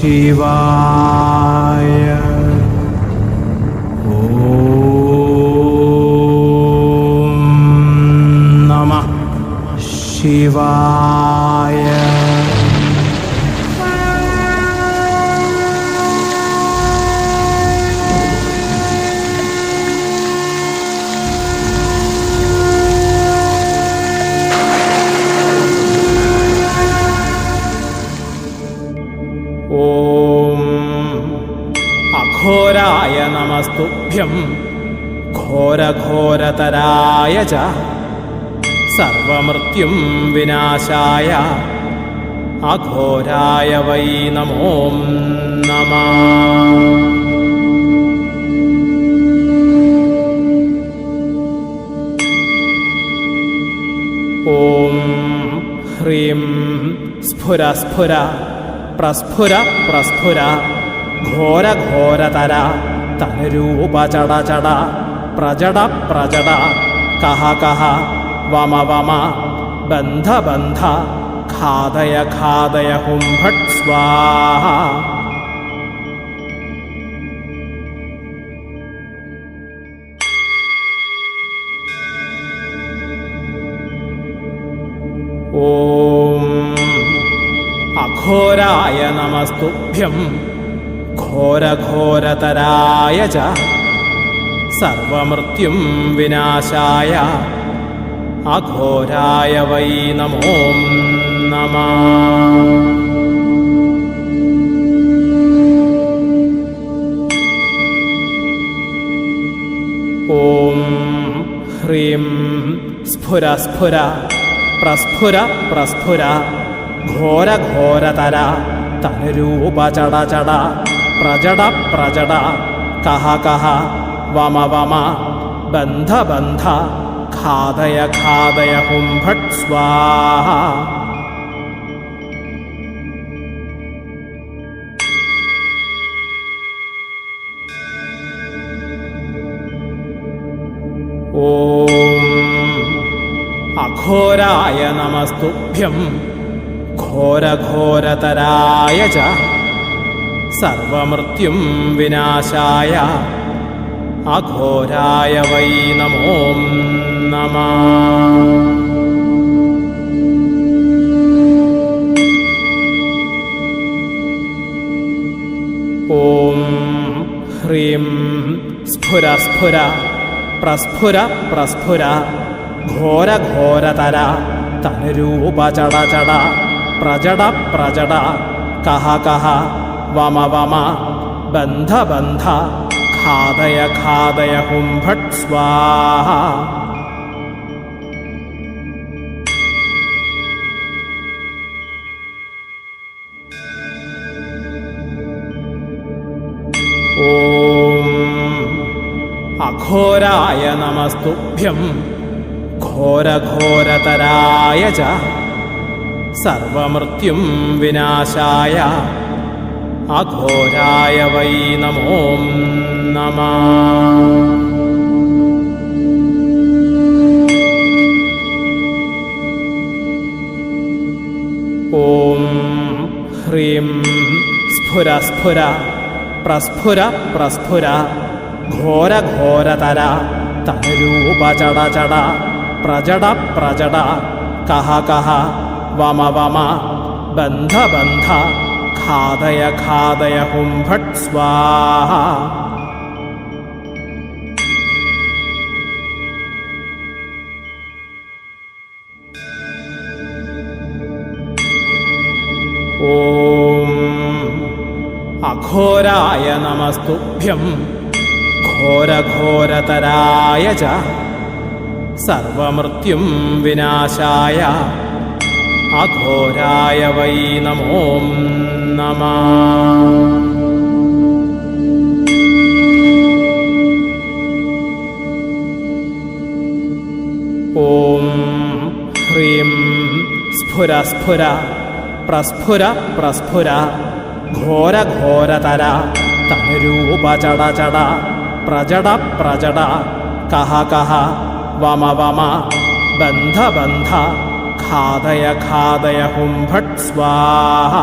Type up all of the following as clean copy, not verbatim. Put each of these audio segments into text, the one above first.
ശിവായ. ഓം നമഃ ശിവായ. ഓം അഘോരായ നമസ്തുഭ്യം ഘോരഘോരതരായ ച സർവമൃത്യും വിനാശായ അഘോരായ വൈ നമോ നമഃ. ഓം ഹ്രീം സ്ഫുര സ്ഫുര പ്രസ്ഫുര പ്രസ്ഫുര ഘോരഘോരതര തനുരൂപ ചട ചട പ്രജട പ്രജട കഹ കഹ വമ വമ ബന്ധ ബന്ധ ഖാദയ ഖാദയ ഹും ഭട്ട് സ്വാഹ. ഓം അഘോരായ നമസ്തുഭ്യം ഘോരഘോരതരായ ച സർവമൃത്യും വിനാശായ അഘോരായ വൈ നമോ നമഃ. ഓം ഹ്രീം സ്ഫുര സ്ഫുര പ്രസ്ഫുര പ്രസ്ഫുര ഘോരഘോരതര തനുരൂപ ചട ചട പ്രജട പ്രജട കഹ കഹ വമ വമ ബന്ധ ബന്ധ ഖാദയ ഖാദയ ഹും ഭട്ട് സ്വാഹ. ഓം അഘോരായ നമസ്തുഭ്യം ഘോരഘോരതരായ ച സർവമൃത്യും വിനാശായ അഘോരായ വൈ നമോ നമഃ. ഓം ഹ്രീം സ്ഫുര സ്ഫുര പ്രസ്ഫുര പ്രസ്ഫുര ഘോരഘോരതര തനുരൂപ ചട ചട പ്രജട പ്രജട കഹ കഹ വമ വമ ബന്ധ ബന്ധ ഖാദയ ഖാദയ ഹും ഭട്ട് സ്വാഹ. ഓം അഘോരായ നമസ്തുഭ്യം ഘോരഘോരതരായ ച സർവമൃത്യും വിനാശായ അഘോരായ വൈ നമോ നമഃ. ഓം ഹ്രീം സ്ഫുര സ്ഫുര പ്രസ്ഫുര പ്രസ്ഫുര ഘോരഘോരതര തനുരൂപ ചട ചട പ്രജട പ്രജട കഹ കഹ വമ വമ ബന്ധ ബന്ധ ഖാദയ ഖാദയ ഹും ഭട്ട് സ്വാഹ. ഓം അഘോരായ നമസ്തുഭ്യം ഘോരഘോരതരായ ച സർവമൃത്യും വിനാശായ അഘോരായ വൈ നമോ നമഃ. ഓം ഹ്രീം സ്ഫുര സ്ഫുര പ്രസ്ഫുര പ്രസ്ഫുര ഘോരഘോരതര തനുരൂപ ചട ചട പ്രജട പ്രജട കഹ കഹ വമ വമ ബന്ധ ബന്ധ ഖാദയ ഖാദയ ഹും ഭട്ട് സ്വാഹ.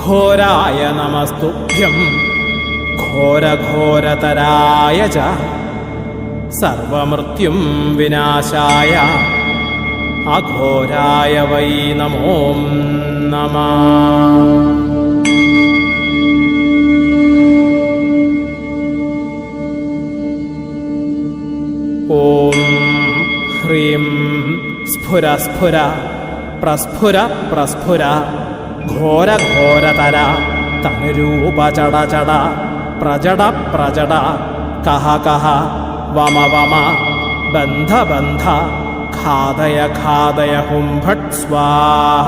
ഘോരായ നമസ്തുഭ്യം ഘോരഘോരതരായ ച സർവമൃത്യും വിനാശായ അഘോരായ വൈ നമോ നമഃ. ഓം ഹ്രീം സ്ഫുര സ്ഫുര പ്രസ്ഫുര പ്രസ്ഫുര ഘോരഘോരതര തനുരൂപ ചട ചട പ്രജട പ്രജട കഹ കഹ വമ വമ ബന്ധ ബന്ധ ഖാദയ ഖാദയ ഹും ഭട്ട് സ്വാഹ